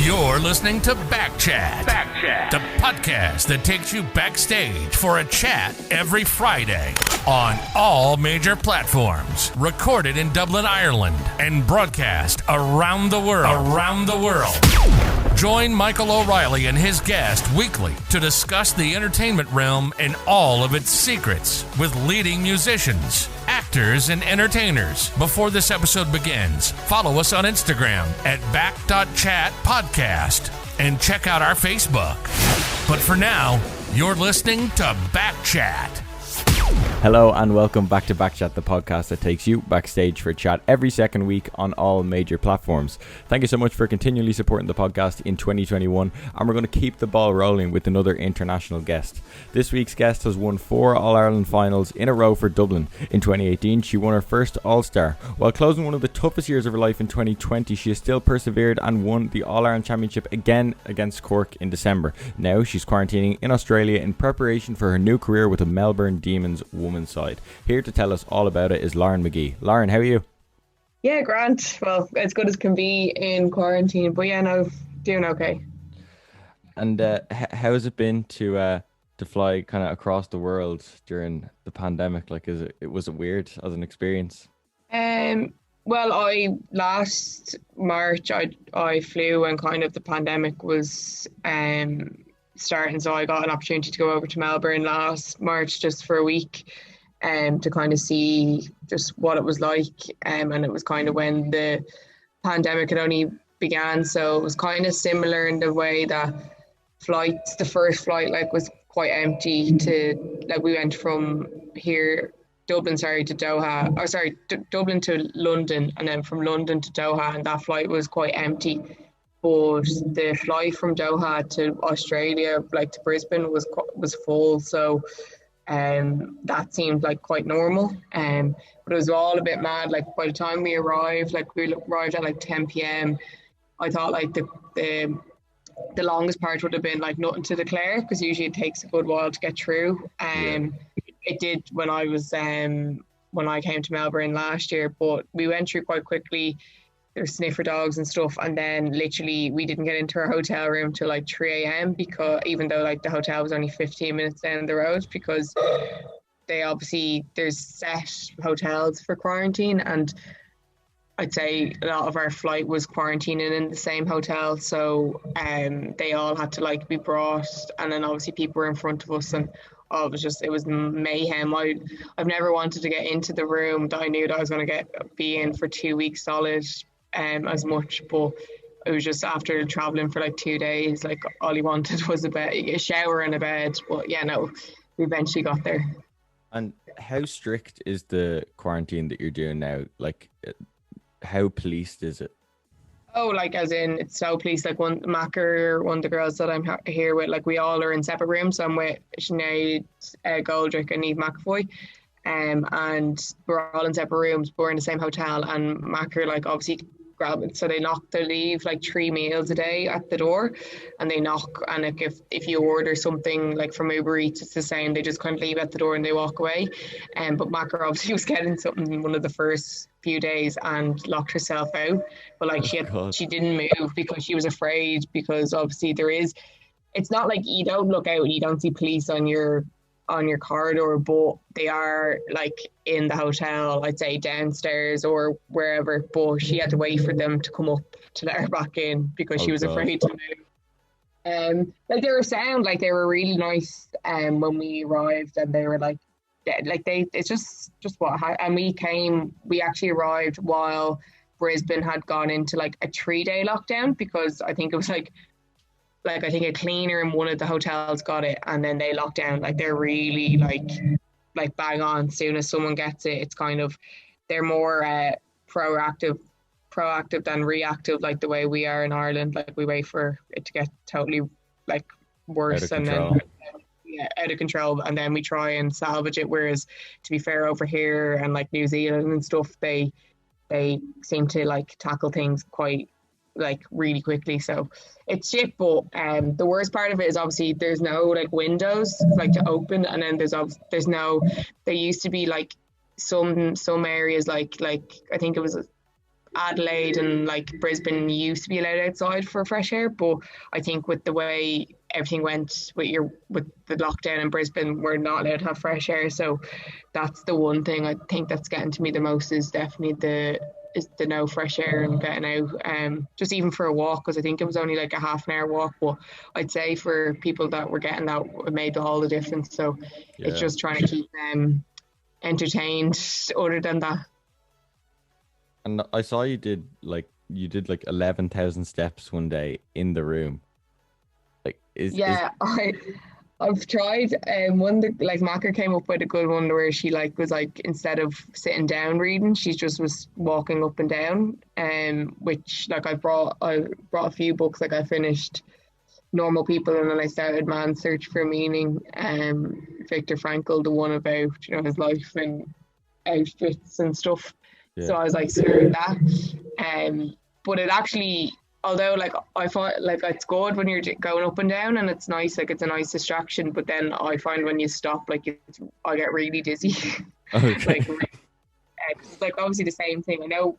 You're listening to Back Chat, the podcast that takes you backstage for a chat every Friday on all major platforms. Recorded in Dublin, Ireland, and broadcast around the world. Join Michael O'Reilly and his guest weekly to discuss the entertainment realm and all of its secrets with leading musicians, actors, and entertainers. Before this episode begins, follow us on Instagram at back.chatpodcast and check out our Facebook. But for now, you're listening to Back Chat. Hello and welcome back to Backchat, the podcast that takes you backstage for a chat every second week on all major platforms. Thank you so much for continually supporting the podcast in 2021, and we're going to keep the ball rolling with another international guest. This week's guest has won 4 All-Ireland finals in a row for Dublin. In 2018, she won her first All-Star. While closing one of the toughest years of her life in 2020, she has still persevered and won the All-Ireland Championship again against Cork in December. Now she's quarantining in Australia in preparation for her new career with the Melbourne Demons women's side. Here to tell us all about it is Lauren Magee. Lauren, how are you? Yeah, Grant. Well, as good as can be in quarantine, but yeah, no, doing okay. And how has it been to fly kind of across the world during the pandemic? Like, was it weird as an experience? Well, last March I flew when kind of the pandemic was starting, so I got an opportunity to go over to Melbourne last March just for a week to kind of see just what it was like, and it was kind of when the pandemic had only began, so it was kind of similar in the way that the first flight was quite empty to, we went from Dublin to London, and then from London to Doha, and that flight was quite empty. But the flight from Doha to Australia, to Brisbane, was full. So that seemed quite normal. But it was all a bit mad. By the time we arrived, we arrived at 10 p.m. I thought the longest part would have been nothing to declare, because usually it takes a good while to get through. It did when I came to Melbourne last year, but we went through quite quickly. There were sniffer dogs and stuff, and then literally we didn't get into our hotel room till 3 a.m. because even though the hotel was only 15 minutes down the road, because there's set hotels for quarantine, and I'd say a lot of our flight was quarantining in the same hotel, so they all had to be brought, and then obviously people were in front of us, and it was mayhem. I've never wanted to get into the room that I knew that I was going to be in for 2 weeks solid as much, but it was just after traveling for 2 days, all he wanted was a shower and a bed. But yeah, no, we eventually got there. And how strict is the quarantine that you're doing now? How policed is it? Oh, as in, it's so policed. one of the girls that I'm here with, we all are in separate rooms. So I'm with Sinead Goldrick and Eve McAvoy, and we're all in separate rooms, but we're in the same hotel. And Macker, obviously grab it. So they leave 3 meals a day at the door, and they knock. And if you order something from Uber Eats, it's the same. They just kind of leave at the door and they walk away. But Macker obviously was getting something one of the first few days and locked herself out. But she didn't move because she was afraid, because obviously it's not you don't look out and you don't see police on your corridor, but they are in the hotel, I'd say downstairs or wherever, but she had to wait for them to come up to let her back in because she was afraid to move. They were sound, they were really nice when we arrived, and they were it's just what, and we actually arrived while Brisbane had gone into a 3-day lockdown, because I think it was I think a cleaner in one of the hotels got it, and then they locked down. They're really bang on. As soon as someone gets it, it's kind of, they're more proactive than reactive, the way we are in Ireland. We wait for it to get totally worse and then out of control, and then we try and salvage it. Whereas, to be fair, over here and New Zealand and stuff, they seem to tackle things quite really quickly. So it's shit, but the worst part of it is obviously there's no windows to open, and then there's no, there used to be some areas I think it was Adelaide and like Brisbane used to be allowed outside for fresh air, but I think with the way everything went with the lockdown in Brisbane, we're not allowed to have fresh air. So that's the one thing I think that's getting to me the most, is definitely the no fresh air and getting out, just even for a walk, because I think it was only like a half an hour walk, but I'd say for people that were getting that, it made all the difference. So it's just trying to keep them entertained other than that. And I saw you did like 11,000 steps one day in the room. Like, I've tried. One that, like, Macker came up with a good one where she was instead of sitting down reading, she just was walking up and down. Which, like, I brought a few books. Like, I finished Normal People, and then I started Man's Search for Meaning. Viktor Frankl, the one about his life and Auschwitz and stuff. Yeah. So I was like, screw that. But it actually, although like I find like it's good when you're going up and down and it's nice, like it's a nice distraction, but then I find when you stop, like I get really dizzy. Okay. Like obviously the same thing. I know,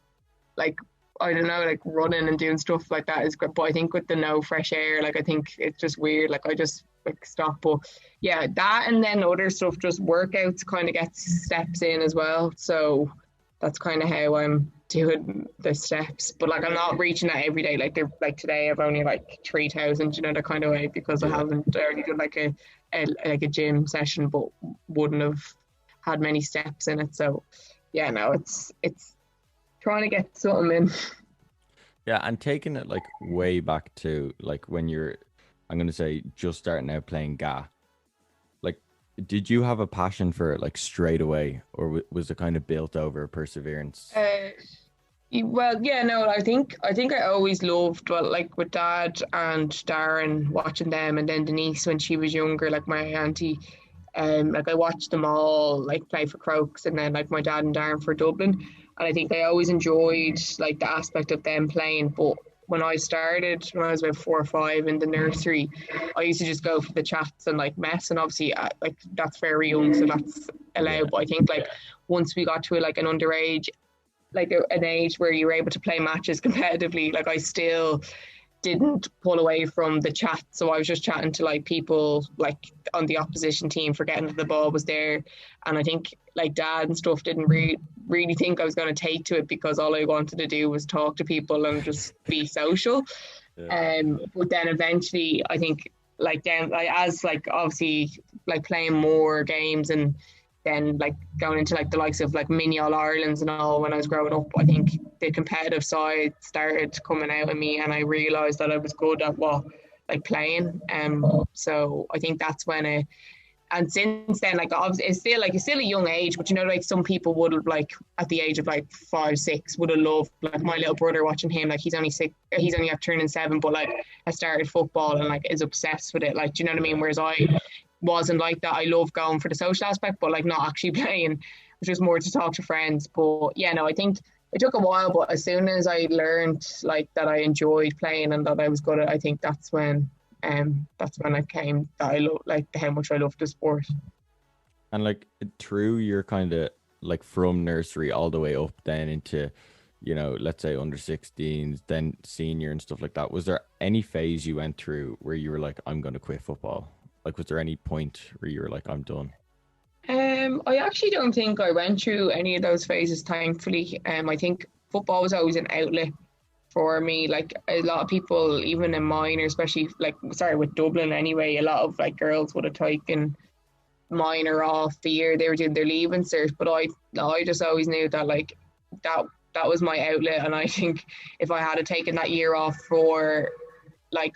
like, I don't know, like running and doing stuff like that is good, but I think with the no fresh air, like I think it's just weird. Like I just like stop. But yeah, that and then other stuff, just workouts kind of gets steps in as well. So that's kind of how I'm doing the steps. But like I'm not reaching that every day. Like today I've only like 3,000, that kind of way, because I haven't already done like a gym session, but wouldn't have had many steps in it. So yeah, no, it's trying to get something in. Yeah, and taking it like way back to like when you're, I'm gonna say, just starting out playing GA. Did you have a passion for it like straight away, or was it kind of built over perseverance? Well, yeah, no, I think I always loved, well, like with Dad and Darren, watching them, and then Denise when she was younger, like my auntie, like I watched them all like play for Crokes, and then like my dad and Darren for Dublin, and I think I always enjoyed like the aspect of them playing. But when I started, when I was about 4 or 5 in the nursery, I used to just go for the chats and like mess, and obviously like that's very young, so that's allowed. But I think like once we got to like an underage, like an age where you were able to play matches competitively, like I still didn't pull away from the chat. So I was just chatting to like people like on the opposition team, forgetting that the ball was there. And I think like Dad and stuff didn't really think I was going to take to it, because all I wanted to do was talk to people and just be social. Yeah. But then eventually I think like then like as like obviously like playing more games and then like going into like the likes of like mini All-Irelands and all when I was growing up, I think the competitive side started coming out of me, and I realised that I was good at like playing. So I think that's when and since then, like obviously it's still a young age, but like some people would have like at the age of like 5, 6 would have loved, like my little brother, watching him, like he's only 6, he's only up turning 7, but like I started football and like is obsessed with it, like, do you know what I mean? Whereas I wasn't like that. I love going for the social aspect, but like not actually playing, which was more to talk to friends. But yeah, no, I think it took a while, but as soon as I learned like that I enjoyed playing and that I was good at it, I think that's when it came that I love like how much I love the sport. And like through your kind of like from nursery all the way up then into, let's say under 16s, then senior and stuff like that, was there any phase you went through where you were like, I'm going to quit football? Like, was there any point where you were like, I'm done? I actually don't think I went through any of those phases, thankfully. I think football was always an outlet for me. Like a lot of people, even in minor, especially with Dublin anyway, a lot of like girls would have taken minor off the year they were doing their leaving cert, but I just always knew that like that was my outlet. And I think if I had taken that year off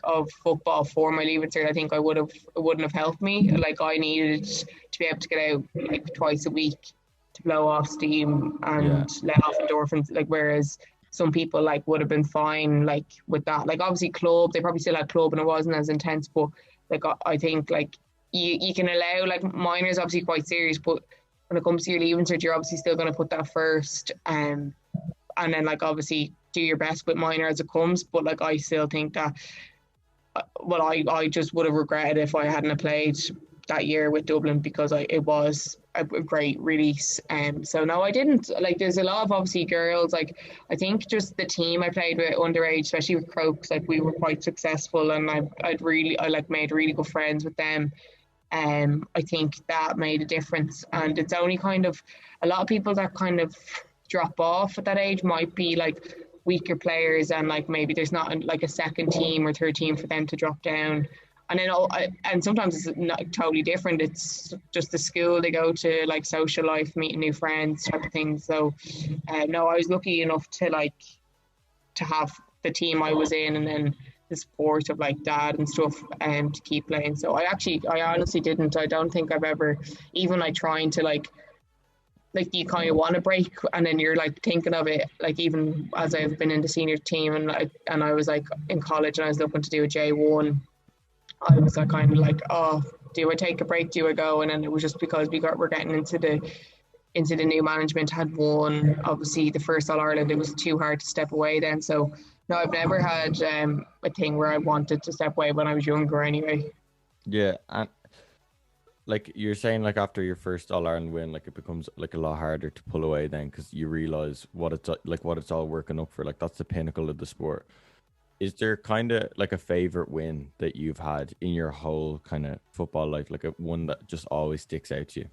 of football for my leaving cert, I think it wouldn't have helped me. Like I needed to be able to get out like twice a week to blow off steam and let off endorphins, like whereas some people like would have been fine like with that. Like obviously club, they probably still had club and it wasn't as intense, but like I think like you can allow, like minor is obviously quite serious, but when it comes to your leaving cert, you're obviously still going to put that first, and then like obviously do your best with minor as it comes. But like I still think that I just would have regretted if I hadn't played that year with Dublin, because it was a great release. So no, I didn't like. There's a lot of obviously girls. Like I think just the team I played with underage, especially with Crokes, like we were quite successful, and I like made really good friends with them. I think that made a difference, and it's only kind of a lot of people that kind of drop off at that age might be like weaker players, and like maybe there's not like a second team or third team for them to drop down. And then and sometimes it's not totally different. It's just the school they go to, like social life, meeting new friends, type of thing. So no, I was lucky enough to have the team I was in, and then the support of like dad and stuff to keep playing. So I honestly didn't. I don't think I've ever, even like trying to like you kind of want to break, and then you're like thinking of it, like even as I've been in the senior team, and I was like in college and I was looking to do a J1, I was like kind of like, oh, do I take a break, do I go? And then it was just because we're getting into the new management, had won obviously the first All-Ireland. It was too hard to step away then. So no, I've never had a thing where I wanted to step away when I was younger anyway. Yeah, and like you're saying, like after your first All-Ireland win, like it becomes like a lot harder to pull away then, because you realize what it's all working up for. Like that's the pinnacle of the sport. Is there kind of like a favorite win that you've had in your whole kind of football life, like a one that just always sticks out to you?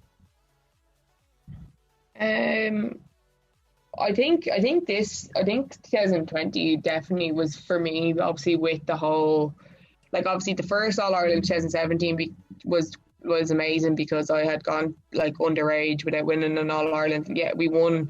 I think 2020 definitely was for me, obviously with the whole, like obviously the first All-Ireland 2017 was amazing because I had gone like underage without winning an All-Ireland. Yeah, we won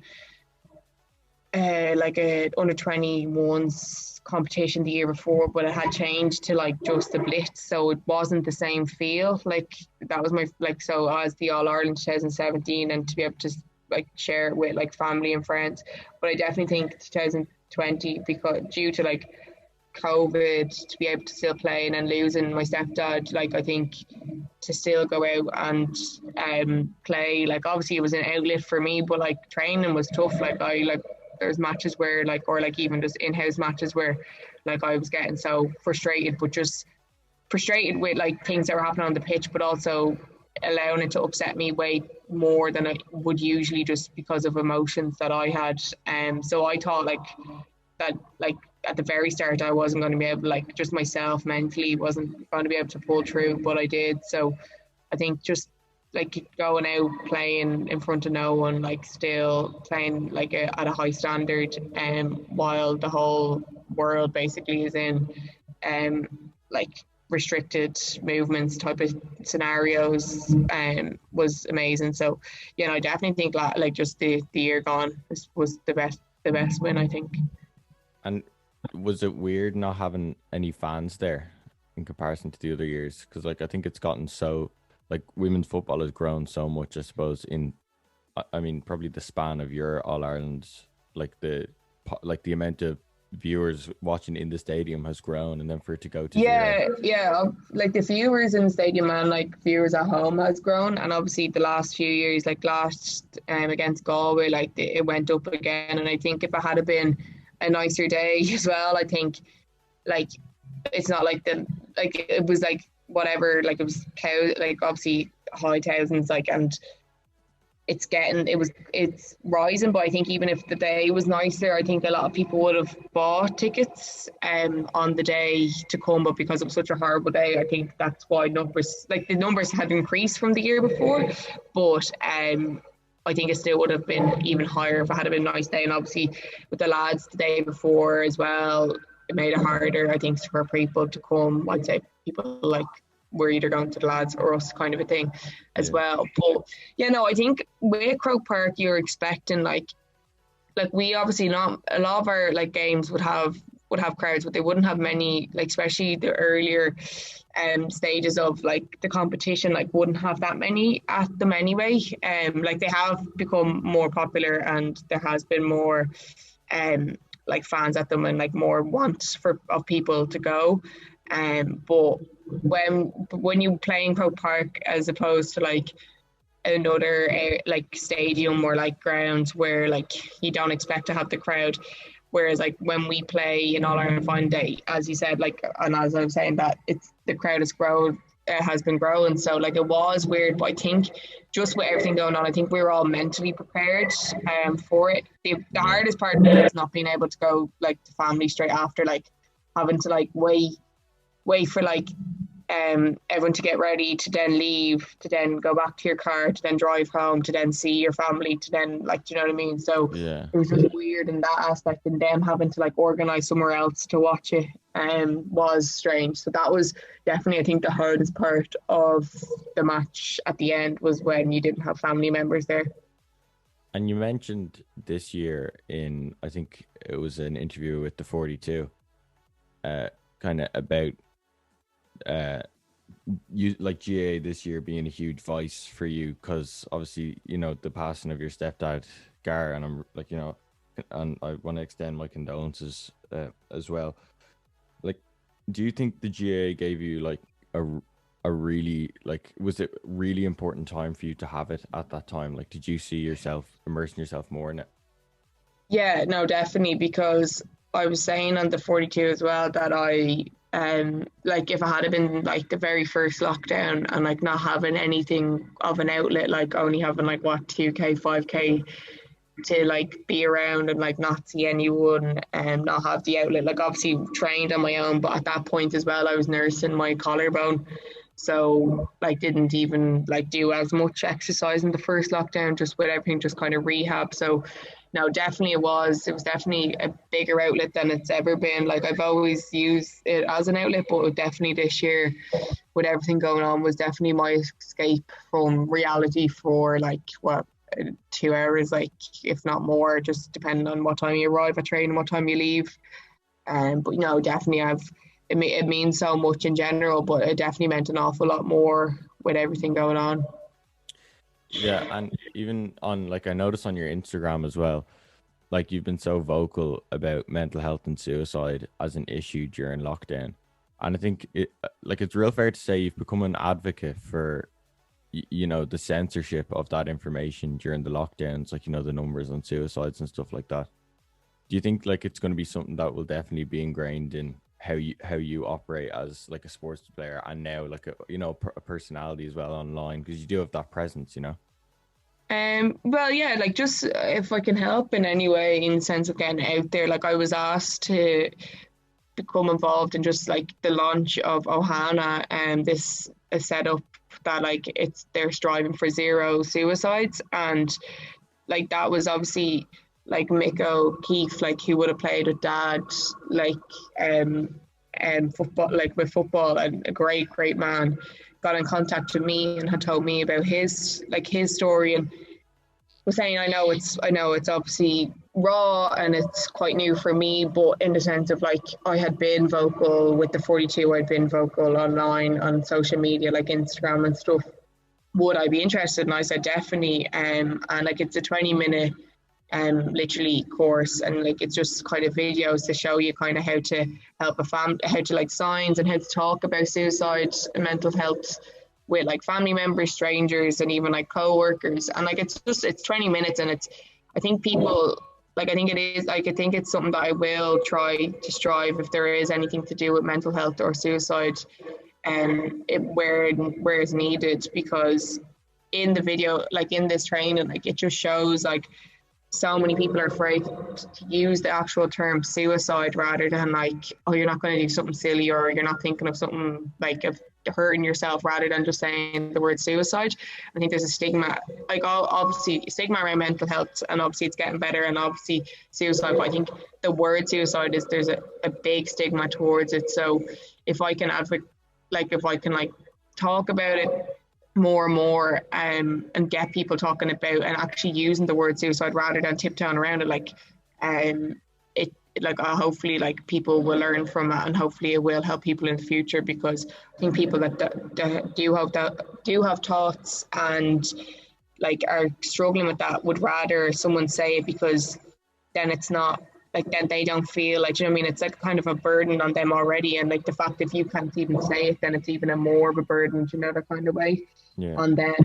like a under 21s competition the year before, but it had changed to like just the Blitz, so it wasn't the same feel. Like that was my so as the All-Ireland 2017, and to be able to like share it with like family and friends. But I definitely think 2020, because due to like COVID, to be able to still play, and then losing my stepdad, like I think to still go out and play, like obviously it was an outlet for me, but like training was tough. There's matches where like, or like even just in-house matches where like I was getting so frustrated, but just frustrated with like things that were happening on the pitch, but also allowing it to upset me way more than I would usually, just because of emotions that I had. So I thought like that, like at the very start I wasn't going to be able, like just myself mentally wasn't going to be able to pull through, but I did. So I think just like going out playing in front of no one, like still playing like at a high standard, while the whole world basically is in like restricted movements type of scenarios, was amazing. So I definitely think like just the year gone was the best win, I think. And was it weird not having any fans there in comparison to the other years? Because like I think it's gotten so, like women's football has grown so much, I suppose, in, I mean, probably the span of your All-Ireland, like the amount of viewers watching in the stadium has grown, and then for it to go to zero. Like the viewers in the stadium and like viewers at home has grown, and obviously the last few years, like last against Galway, like it went up again. And I think if it had been a nicer day as well, I think like it's not like it was like whatever, like it was like obviously high thousands, like, and it's rising. But I think even if the day was nicer, I think a lot of people would have bought tickets on the day to come, but because it was such a horrible day, I think that's why the numbers had increased from the year before. But I think it still would have been even higher if it had been a nice day. And obviously with the lads the day before as well, it made it harder, I think, for people to come. I'd say people like were either going to the lads or us, kind of a thing as well. But I think with Croke Park, you're expecting like we obviously not a lot of our like games would have crowds, but they wouldn't have many, like especially the earlier stages of like the competition, like wouldn't have that many at them anyway. Like they have become more popular, and there has been more like fans at them, and like more want of people to go. But when you play in Croke Park as opposed to like another like stadium or like grounds where like you don't expect to have the crowd, whereas like when we play in All Ireland Final Day, as you said, like, and as I was saying, that it's the crowd has grown has been growing. So like it was weird, but I think just with everything going on, I think we were all mentally prepared for it. The hardest part is not being able to go like to family straight after, like having to like wait for like everyone to get ready, to then leave, to then go back to your car, to then drive home, to then see your family, to then like, do you know what I mean? So Yeah. it was just weird in that aspect, and them having to like organise somewhere else to watch it was strange. So that was definitely, I think, the hardest part of the match at the end, was when you didn't have family members there. And you mentioned this year in, I think it was an interview with the 42, kind of about you like GA this year being a huge vice for you, because obviously, you know, the passing of your stepdad Gar, and I'm like, you know, and I want to extend my condolences as well. Like, do you think the GA gave you like a really, like, was it really important time for you to have it at that time? Like, did you see yourself immersing yourself more in it? Yeah, no, definitely, because I was saying on the 42 as well that I like if it had been like the very first lockdown and like not having anything of an outlet, like only having like what 2k 5k to like be around and like not see anyone and not have the outlet, like obviously trained on my own, but at that point as well I was nursing my collarbone, so like didn't even like do as much exercise in the first lockdown, just with everything just kind of rehab. So no, definitely it was definitely a bigger outlet than it's ever been. Like I've always used it as an outlet, but definitely this year with everything going on was definitely my escape from reality for like what 2 hours, like if not more, just depending on what time you arrive at training, what time you leave. But no, definitely it means so much in general, but it definitely meant an awful lot more with everything going on. Yeah, and even on, like, I noticed on your Instagram as well, like you've been so vocal about mental health and suicide as an issue during lockdown. And I think it's real fair to say you've become an advocate for, you know, the censorship of that information during the lockdowns, like, you know, the numbers on suicides and stuff like that. Do you think like it's going to be something that will definitely be ingrained in how you operate as like a sports player, and now like a, you know, a personality as well online, because you do have that presence, you know? Well, yeah, like just if I can help in any way in the sense of getting out there, like I was asked to become involved in just like the launch of Ohana, and this is set up that like they're striving for zero suicides, and like that was obviously like Mick O'Keefe, like he would have played with Dad, like football, like with football, and a great man, got in contact with me and had told me about his story, and was saying I know it's obviously raw and it's quite new for me, but in the sense of like I had been vocal with the 42, I'd been vocal online on social media like Instagram and stuff. Would I be interested? And I said definitely. And like it's a 20-minute literally course, and like it's just kind of videos to show you kind of how to help a family, how to like signs, and how to talk about suicide and mental health with like family members, strangers, and even like co-workers. And like it's 20 minutes, and it's, I think people like, I think it is like, I think it's something that I will try to strive, if there is anything to do with mental health or suicide, where it's needed, because in the video, like in this training, like it just shows like so many people are afraid to use the actual term suicide, rather than like, oh, you're not going to do something silly, or you're not thinking of something like of hurting yourself, rather than just saying the word suicide. I think there's a stigma, like obviously stigma around mental health, and obviously it's getting better, and obviously suicide, but I think the word suicide there's a big stigma towards it. So if I can advocate, like if I can like talk about it more and more, and get people talking about and actually using the word suicide rather than tiptoeing around it, like it like hopefully like people will learn from it, and hopefully it will help people in the future, because I think people that do have thoughts and like are struggling with that would rather someone say it, because then it's not like, then they don't feel like, you know what I mean, it's like kind of a burden on them already, and like the fact if you can't even say it, then it's even a more of a burden, you know, that kind of way on them.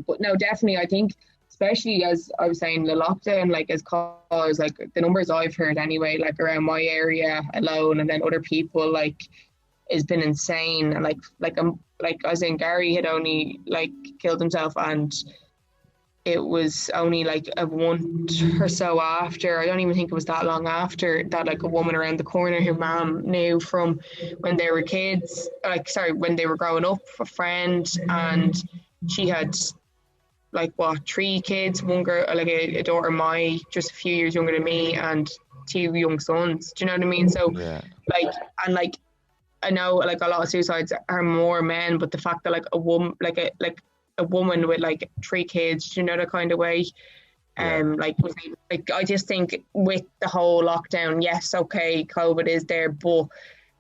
But no, definitely, I think especially as I was saying, the lockdown like has caused, like the numbers I've heard anyway, like around my area alone, and then other people, like has been insane. And like as in Gary had only like killed himself, and it was only like a month or so after, I don't even think it was that long after, that like a woman around the corner who mom knew from when they were kids, like sorry, when they were growing up, a friend, and she had like what, 3 kids, one girl, like a daughter just a few years younger than me, and 2 young sons. Do you know what I mean? So Yeah. like, and like I know like a lot of suicides are more men, but the fact that like a woman, a woman with like 3 kids, you know, that kind of way. Like I just think with the whole lockdown, yes, okay, COVID is there, but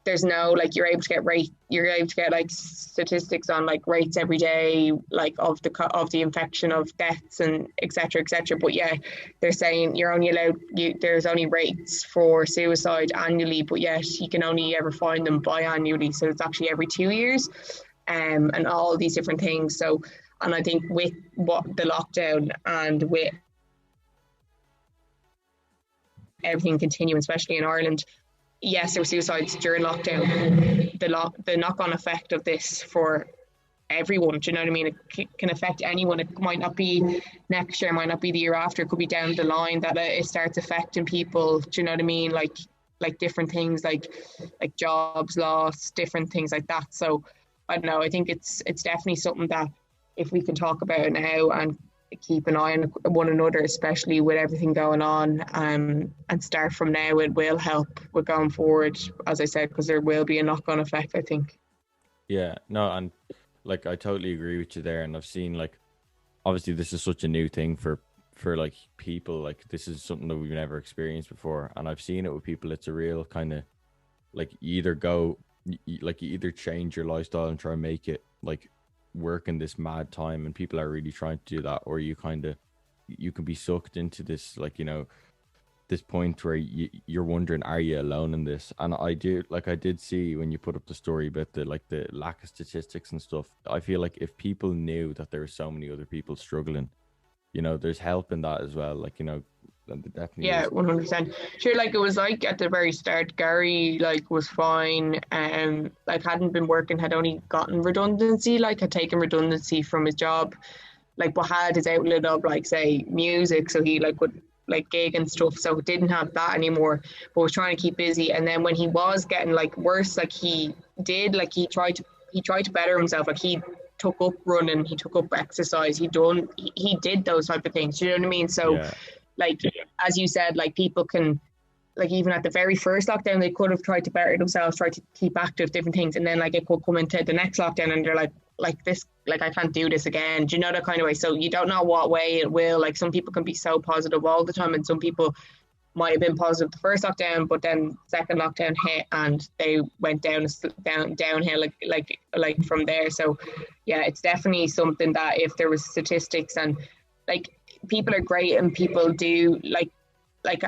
there's no like you're able to get like statistics on like rates every day, like of the infection, of deaths, and etc etc. But yeah, they're saying you're only allowed, there's only rates for suicide annually, but yes, you can only ever find them biannually, so it's actually every 2 years, and all these different things. So, and I think with what the lockdown and with everything continuing, especially in Ireland, yes, there were suicides during lockdown. The knock-on effect of this for everyone, do you know what I mean? It can affect anyone. It might not be next year, it might not be the year after. It could be down the line that it starts affecting people. Do you know what I mean? Like different things, like jobs lost, different things like that. So I don't know. I think it's definitely something that if we can talk about it now and keep an eye on one another, especially with everything going on, and start from now, it will help with going forward, as I said, because there will be a knock-on effect, I think. Yeah, no, and like I totally agree with you there. And I've seen, like, obviously this is such a new thing for like people, like this is something that we've never experienced before, and I've seen it with people. It's a real kind of like you either change your lifestyle and try and make it like work in this mad time, and people are really trying to do that, or you can be sucked into this, like, you know, this point where you're wondering, are you alone in this? And I did see when you put up the story about the lack of statistics and stuff. I feel like if people knew that there were so many other people struggling, you know, there's help in that as well, like, you know. Definitely. Yeah, 100%. Sure, like it was like at the very start, Gary like was fine, like hadn't been working, had only gotten redundancy, like had taken redundancy from his job, like but had his outlet of like say music, so he like would like gig and stuff, so didn't have that anymore, but was trying to keep busy. And then when he was getting like worse, like he tried to better himself, like he took up running, he took up exercise, he did those type of things, you know what I mean? So Yeah. like as you said, like people can, like even at the very first lockdown, they could have tried to better themselves, tried to keep active, different things, and then like it could come into the next lockdown and they're like this, like I can't do this again. Do you know, that kind of way? So you don't know what way it will. Like some people can be so positive all the time, and some people might have been positive the first lockdown, but then second lockdown hit and they went downhill like from there. So yeah, it's definitely something that if there was statistics, and like people are great and people do like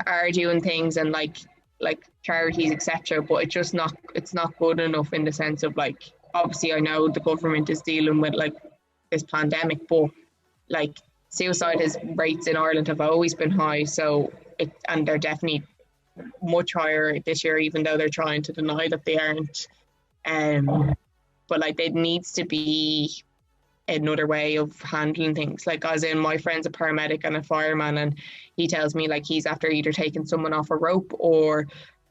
are doing things and like charities, etc., but it's not good enough in the sense of like, obviously I know the government is dealing with like this pandemic, but like suicide rates in Ireland have always been high, so and they're definitely much higher this year, even though they're trying to deny that they aren't. But like there needs to be another way of handling things, like as in my friend's a paramedic and a fireman, and he tells me like he's after either taking someone off a rope or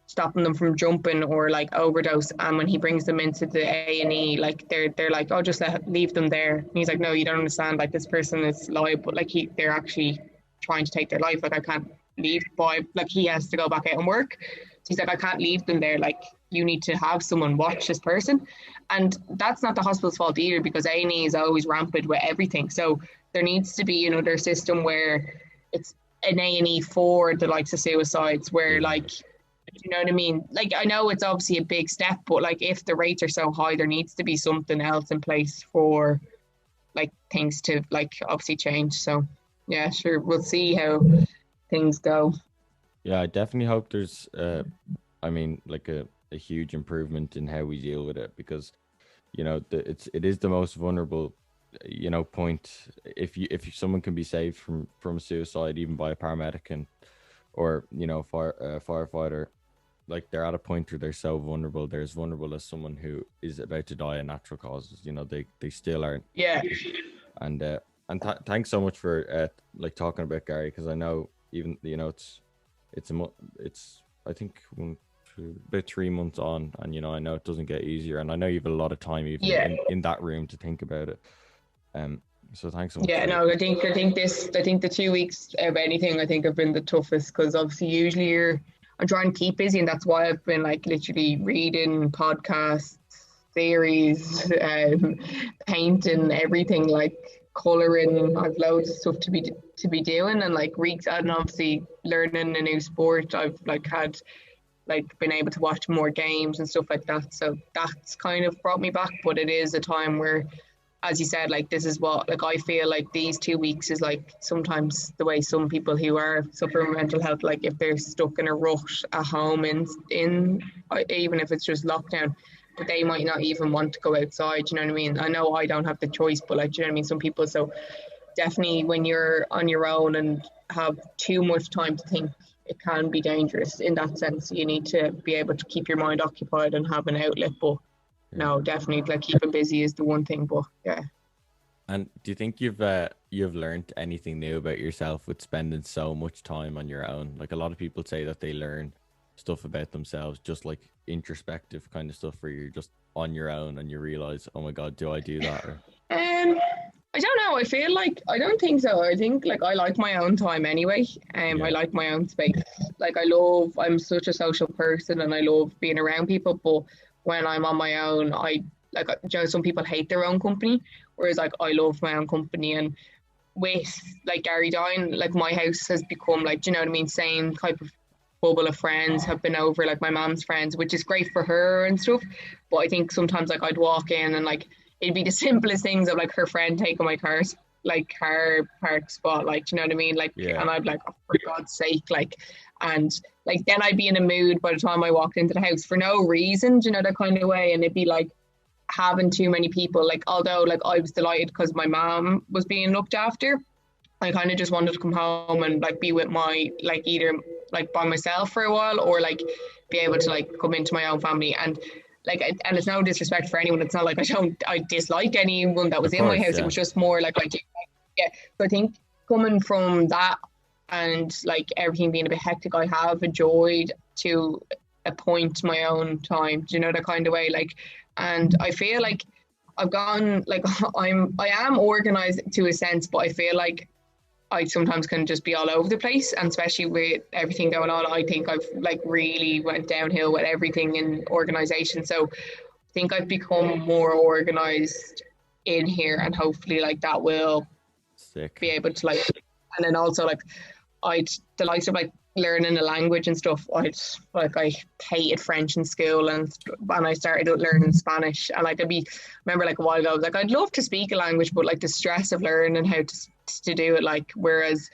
stopping them from jumping or like overdose, and when he brings them into the A&E, like they're like, oh, just leave them there. And he's like, no, you don't understand, like this person is liable, like they're actually trying to take their life, like I can't leave, boy, like he has to go back out and work. So he's like, I can't leave them there, like you need to have someone watch this person. And that's not the hospital's fault either, because A&E is always rampant with everything. So there needs to be another system where it's an A&E for the likes of suicides, where like, you know what I mean? Like I know it's obviously a big step, but like if the rates are so high, there needs to be something else in place for like things to like obviously change. So yeah, sure, we'll see how things go. Yeah, I definitely hope there's I mean, like a huge improvement in how we deal with it, because you know it is the most vulnerable, you know, point. If someone can be saved from suicide even by a paramedic, and or you know firefighter, like they're at a point where they're so vulnerable. They're as vulnerable as someone who is about to die of natural causes. You know, they still aren't. Yeah. And thanks so much for like talking about Gary, because I know even, you know, it's I think about 3 months on, and you know, I know it doesn't get easier, and I know you have a lot of time even in that room to think about it. So thanks so much. Yeah, no, I think the 2 weeks of anything, I think, have been the toughest, because obviously usually I'm trying to keep busy, and that's why I've been like literally reading podcasts, series, painting, everything, like colouring. I've loads of stuff to be doing, and like and obviously learning a new sport. I've like had like been able to watch more games and stuff like that. So that's kind of brought me back. But it is a time where, as you said, like this is what, like I feel like these 2 weeks is like sometimes the way some people who are suffering from mental health, like if they're stuck in a rut at home in even if it's just lockdown, but they might not even want to go outside, you know what I mean? I know I don't have the choice, but like, do you know what I mean? Some people, so definitely when you're on your own and have too much time to think, it can be dangerous in that sense. You need to be able to keep your mind occupied and have an outlet, but no, definitely like keeping busy is the one thing, but yeah. And do you think you've learned anything new about yourself with spending so much time on your own? Like a lot of people say that they learn stuff about themselves, just like introspective kind of stuff, where you're just on your own and you realize, oh my God, do I do that? Or... I don't know. I feel like, I don't think so. I think like I like my own time anyway. I like my own space. Like I'm such a social person and I love being around people, but when I'm on my own, I like, you know, some people hate their own company, whereas like I love my own company. And with like Gary dying, like my house has become like, do you know what I mean, same type of bubble of friends have been over, like my mom's friends, which is great for her and stuff. But I think sometimes like I'd walk in and like it'd be the simplest things of like her friend taking my car park spot, like, do you know what I mean? Like, and I'd be like, oh, for God's sake, like, and like then I'd be in a mood by the time I walked into the house for no reason, do you know, that kind of way. And it'd be like having too many people, like, although like I was delighted because my mom was being looked after, I kind of just wanted to come home and like be with my, like either like by myself for a while or like be able to like come into my own family. And like, and it's no disrespect for anyone. It's not like I dislike anyone that was in my house. It was just more like so I think coming from that and like everything being a bit hectic, I have enjoyed to a point my own time. Do you know, that kind of way? Like, and I feel like I've gone like I am organized to a sense, but I feel like I sometimes can just be all over the place, and especially with everything going on, I think I've like really went downhill with everything in organization. So I think I've become more organized in here, and hopefully like that will be able to like, and then also like the likes of like learning a language and stuff. I hated French in school, and I started learning Spanish, and like remember like a while ago I was like, I'd love to speak a language, but like the stress of learning how to do it, like, whereas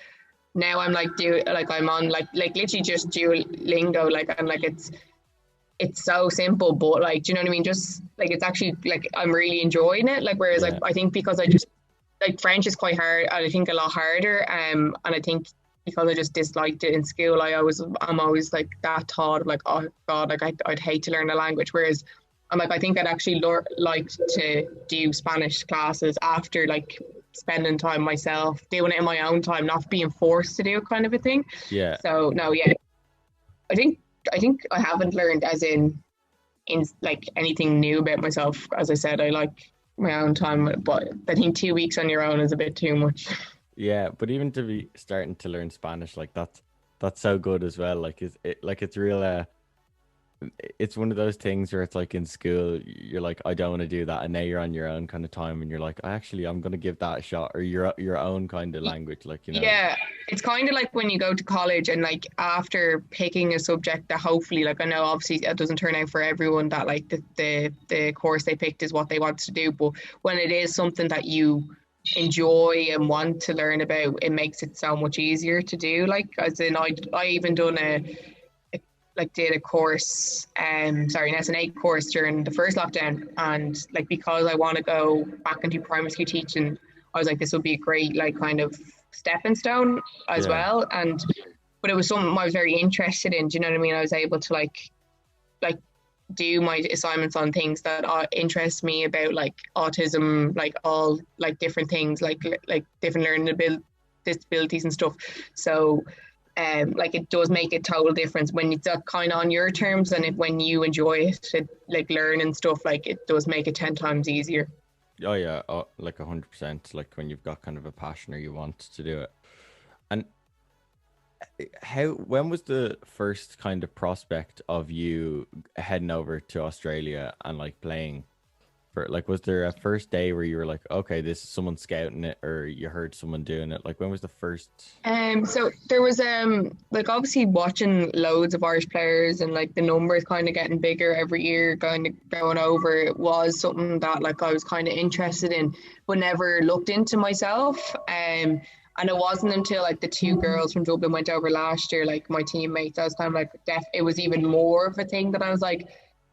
now I'm like I'm on like literally just Duolingo, like, and like it's so simple, but like, do you know what I mean, just like it's actually like I'm really enjoying it, like, whereas like I think because I just like French is quite hard, and I think a lot harder, and I think because I just disliked it in school, I'm always like that thought of like, oh God, like I'd hate to learn a language, whereas I'm like, I think I'd actually like to do Spanish classes after like spending time myself, doing it in my own time, not being forced to do it, kind of a thing. Yeah. So no, yeah, I think I haven't learned as in like anything new about myself. As I said, I like my own time, but I think 2 weeks on your own is a bit too much. Yeah, but even to be starting to learn Spanish, like that's so good as well. Like it's real. It's one of those things where it's like in school, you're like, I don't want to do that, and now you're on your own kind of time, and you're like, I'm going to give that a shot, or your own kind of language, like, you know. Yeah, it's kind of like when you go to college and like after picking a subject that hopefully, like, I know obviously it doesn't turn out for everyone that like the course they picked is what they want to do, but when it is something that you enjoy and want to learn about, it makes it so much easier to do. Like, as in I even done did a course, an SNA course during the first lockdown, and like because I want to go back into primary school teaching, I was like, this would be a great like kind of stepping stone as well. But it was something I was very interested in, do you know what I mean? I was able to like like do my assignments on things that interest me about like autism, like all like different things, like different learning disabilities and stuff. So like it does make a total difference when it's kind of on your terms, and when you enjoy it, like learning stuff, like it does make it 10 times easier. Oh yeah, like 100%. Like when you've got kind of a passion or you want to do it. And when was the first kind of prospect of you heading over to Australia and like playing for, like, was there a first day where you were like, okay, this is someone scouting it, or you heard someone doing it? Like, when was the first? So there was like obviously watching loads of Irish players, and like the numbers kind of getting bigger every year, kind of going over. It was something that like I was kind of interested in, but never looked into myself. And it wasn't until like the 2 girls from Dublin went over last year, like my teammates, I was kind of like, it was even more of a thing that I was like,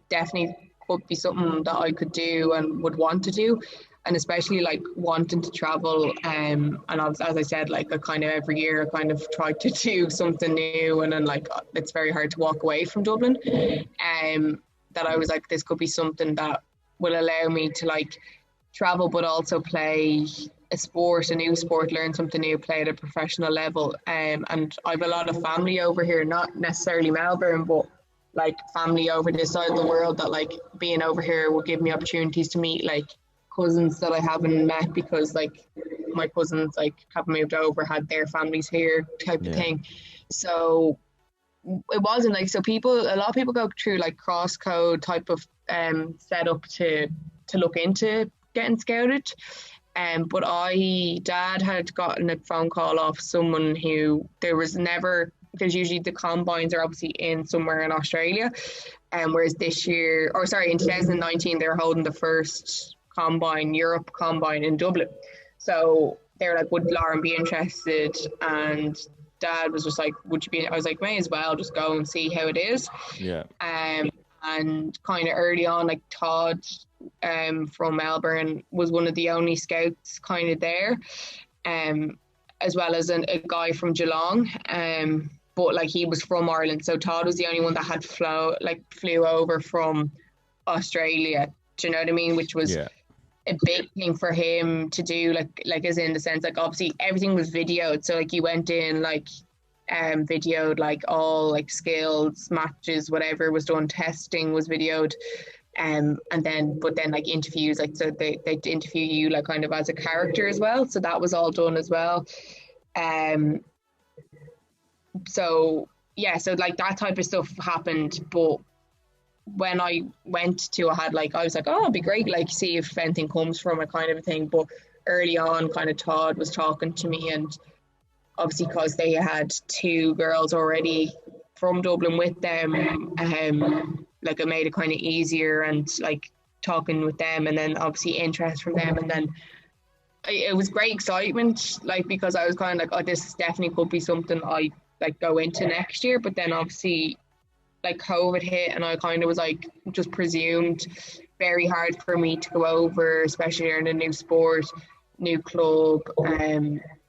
definitely could be something that I could do and would want to do. And especially like wanting to travel. And as I said, like I kind of every year I kind of tried to do something new, and then like it's very hard to walk away from Dublin. That I was like, this could be something that will allow me to like travel, but also play a new sport, learn something new, play at a professional level. And I have a lot of family over here, not necessarily Melbourne, but like family over this side of the world, that like being over here will give me opportunities to meet like cousins that I haven't met, because like my cousins like have moved over, had their families here, type of thing. So it wasn't like, so a lot of people go through like cross code type of setup to look into getting scouted. But Dad had gotten a phone call off someone who there's usually the combines are obviously in somewhere in Australia, whereas in 2019 they were holding the first Europe combine in Dublin. So they were like, would Lauren be interested? And Dad was just like, would you be? I was like, may as well just go and see how it is. Yeah. And kind of early on, like Todd from Melbourne was one of the only scouts kind of there, as well as a guy from Geelong. But like he was from Ireland, so Todd was the only one that had flew over from Australia. Do you know what I mean? Which was a big thing for him to do, like as in the sense, like obviously everything was videoed. So like he went in, like videoed like all like skills, matches, whatever was done, testing was videoed. But then like interviews, like so they interview you like kind of as a character as well. So that was all done as well. So like that type of stuff happened. But when I went to, I was like, oh, it'd be great, like see if anything comes from it, kind of a thing. But early on, kind of Todd was talking to me, and obviously because they had 2 girls already from Dublin with them, like it made it kind of easier, and like talking with them, and then obviously interest from them, and then it was great excitement, like because I was kind of like, oh, this definitely could be something I like go into next year. But then obviously like COVID hit, and I kind of was like, just presumed very hard for me to go over, especially in a new sport, new club,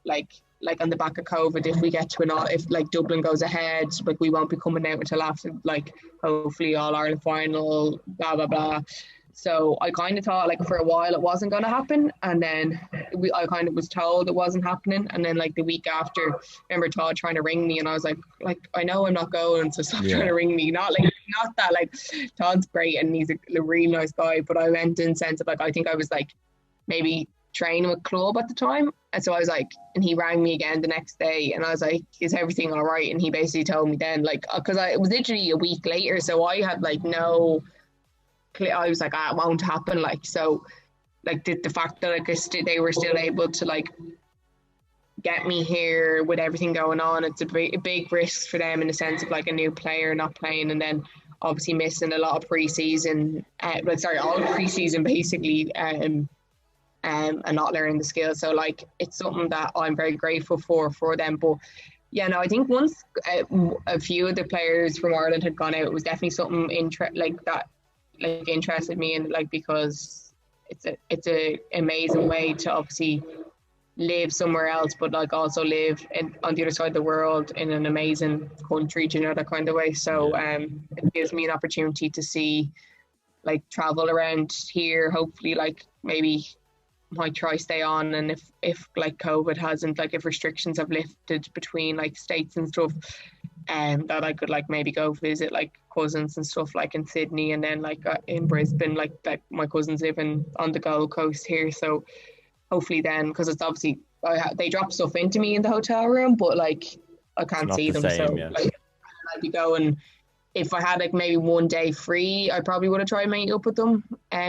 like on the back of COVID, if we get to if like Dublin goes ahead, like we won't be coming out until after like hopefully All Ireland final, blah blah blah. So I kind of thought like for a while it wasn't going to happen, and then I kind of was told it wasn't happening, and then like the week after, I remember Todd trying to ring me, and I was like I know I'm not going, so stop trying to ring me. Not that like Todd's great and he's a really nice guy, but I went in sense of like, I think I was like maybe training with club at the time, and so I was like, and he rang me again the next day, and I was like, is everything all right? And he basically told me then, like, because it was literally a week later, so I had like no, I was like, it won't happen, like. So like the fact that like they were still able to like get me here with everything going on, it's a big risk for them in the sense of like a new player not playing, and then obviously missing a lot of pre-season, all pre-season basically, and not learning the skills. So like it's something that I'm very grateful for them. But yeah, no, I think once a few of the players from Ireland had gone out, it was definitely something interested me, and like because it's a amazing way to obviously live somewhere else, but like also live on the other side of the world in an amazing country, do you know, that kind of way. So it gives me an opportunity to see, like, travel around here, hopefully, like maybe might try stay on, and if like COVID hasn't, like if restrictions have lifted between like states and stuff, that I could like maybe go visit like cousins and stuff like in Sydney, and then like in Brisbane, like my cousins living on the Gold Coast here. So hopefully then, because it's obviously they drop stuff into me in the hotel room, but like I can't see them, so like I'd be going. If I had like maybe one day free, I probably would have tried meet up with them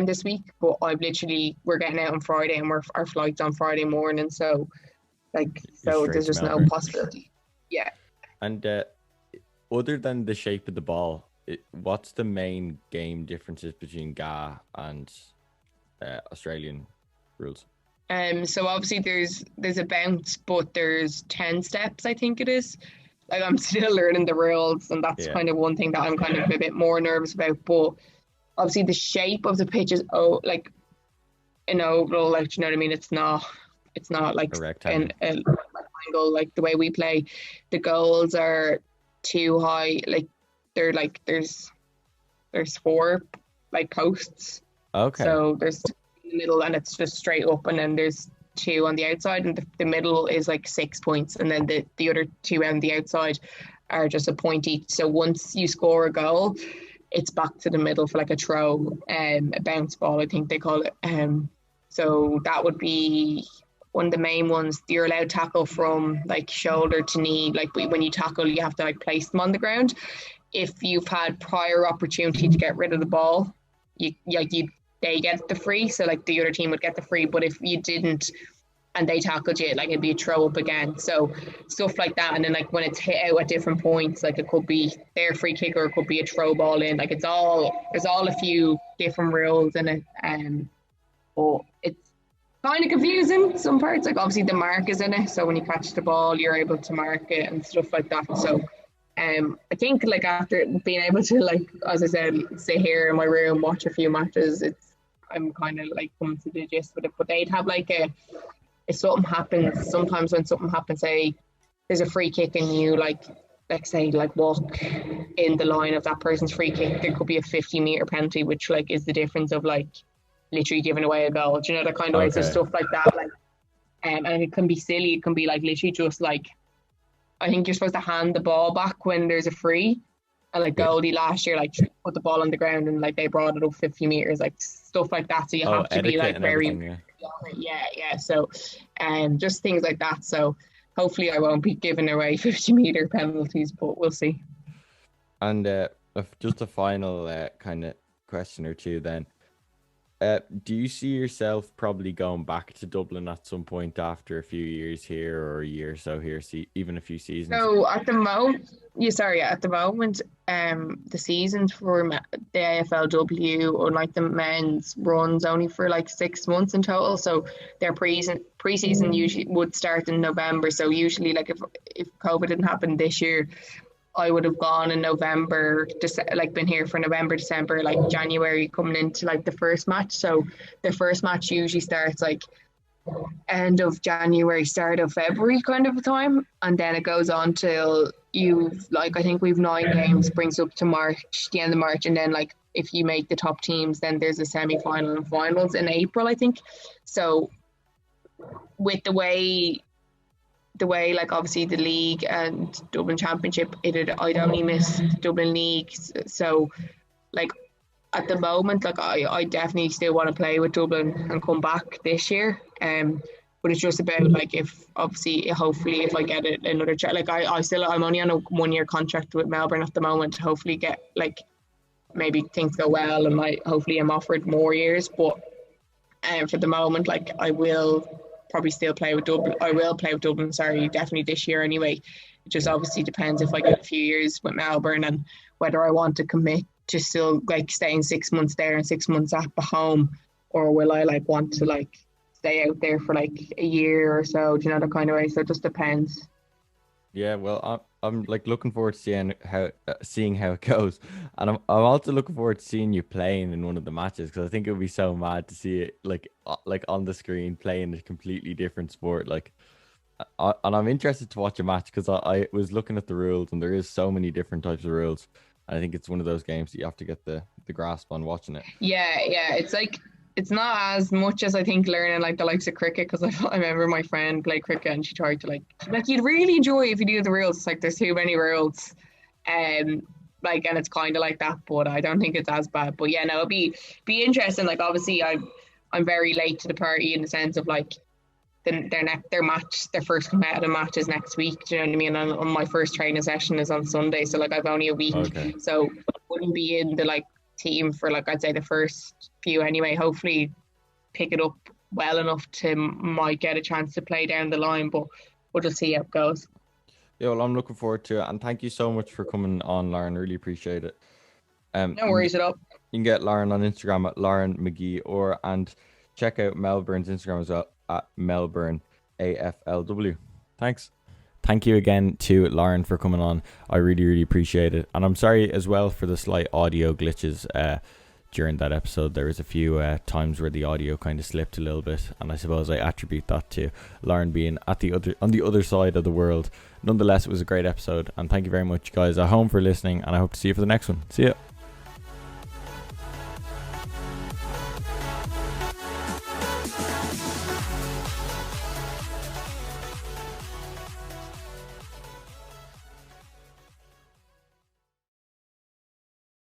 this week. But we're getting out on Friday, and our flight's on Friday morning, so there's just no possibility. Yeah. And other than the shape of the ball, what's the main game differences between GA and Australian rules? So obviously there's a bounce, but there's 10 steps, I think it is. Like, I'm still learning the rules, and that's kind of one thing that I'm kind of a bit more nervous about. But obviously the shape of the pitch is like an oval, like, you know what I mean? It's not like a rectangle. An rectangle like the way we play. The goals are too high. Like they're like there's 4 like posts. Okay. So there's in the middle, and it's just straight up, and then there's 2 on the outside, and the middle is like 6 points, and then the other 2 on the outside are just a point each. So once you score a goal, it's back to the middle for like a throw, a bounce ball, I think they call it. So that would be one of the main ones. You're allowed tackle from like shoulder to knee. Like when you tackle, you have to like place them on the ground. If you've had prior opportunity to get rid of the ball, they get the free, so like the other team would get the free. But if you didn't and they tackled you, like it'd be a throw up again. So stuff like that. And then like when it's hit out at different points, like it could be their free kick or it could be a throw ball in. Like there's all a few different rules in it. But it's kind of confusing some parts. Like obviously the mark is in it, so when you catch the ball, you're able to mark it and stuff like that. So I think like after being able to, like, as I said, sit here in my room, watch a few matches, I'm kind of like coming to the gist with it. But they'd have like if something happens, sometimes when something happens, say there's a free kick and you like, let's say like walk in the line of that person's free kick, there could be a 50-meter penalty, which like is the difference of like literally giving away a goal. Do you know, that kind of way? So stuff like that, like, and it can be silly. It can be like literally just like, I think you're supposed to hand the ball back when there's a free. And like Goldie last year, like put the ball on the ground and like they brought it up 50 meters, like stuff like that. So you have to be like very, yeah. So, just things like that. So hopefully I won't be giving away 50-meter penalties, but we'll see. And just a final kind of question or two then. Do you see yourself probably going back to Dublin at some point after a few years here, or a year or so here, even a few seasons? So at the moment, the seasons for the AFLW or like the men's runs only for like 6 months in total. So their pre-season usually would start in November. So usually, like if COVID didn't happen this year, I would have gone in November, like been here for November, December, like January, coming into like the first match. So the first match usually starts like end of January, start of February kind of a time. And then it goes on till I think we've 9 games, brings up to March, the end of March. And then like if you make the top teams, then there's a semi-final and finals in April, I think. So with the way like obviously the league and Dublin Championship, I'd only miss Dublin League. So like at the moment, like I definitely still want to play with Dublin and come back this year. But it's just about like hopefully if I get another chat, like I'm only on a 1-year contract with Melbourne at the moment. Hopefully get like maybe things go well and hopefully I'm offered more years. But for the moment, like I will probably still play with Dublin. I will play with Dublin, definitely this year anyway. It just obviously depends if I get a few years with Melbourne and whether I want to commit to still like staying 6 months there and 6 months at home, or will I like want to like stay out there for like a year or so, do you know, that kind of way. So it just depends. Yeah, well, I'm like looking forward to seeing how it goes, and I'm also looking forward to seeing you playing in one of the matches, because I think it would be so mad to see it like on the screen playing a completely different sport. Like, and I'm interested to watch a match because I was looking at the rules, and there is so many different types of rules. And I think it's one of those games that you have to get the grasp on watching it. Yeah. It's like it's not as much as I think learning like the likes of cricket, because I remember my friend played cricket and she tried to like you'd really enjoy if you knew the rules. It's like there's too many rules, like, and it's kind of like that, but I don't think it's as bad. But yeah, no, it'll be interesting. Like, obviously, I'm very late to the party in the sense of like their first competitive match is next week. Do you know what I mean? And on my first training session is on Sunday, so like I've only a week, so I wouldn't be in the like team for like I'd say the first few anyway. Hopefully pick it up well enough to might get a chance to play down the line, but we'll just see how it goes. Yeah, well, I'm looking forward to it, and thank you so much for coming on, Lauren. Really appreciate it. No worries at all. You can get Lauren on Instagram at Lauren Magee, and check out Melbourne's Instagram as well at Melbourne AFLW. Thanks. Thank you again to Lauren for coming on. I really, really appreciate it. And I'm sorry as well for the slight audio glitches during that episode. There was a few times where the audio kind of slipped a little bit, and I suppose I attribute that to Lauren being on the other side of the world. Nonetheless, it was a great episode, and thank you very much, guys at home, for listening, and I hope to see you for the next one. See ya.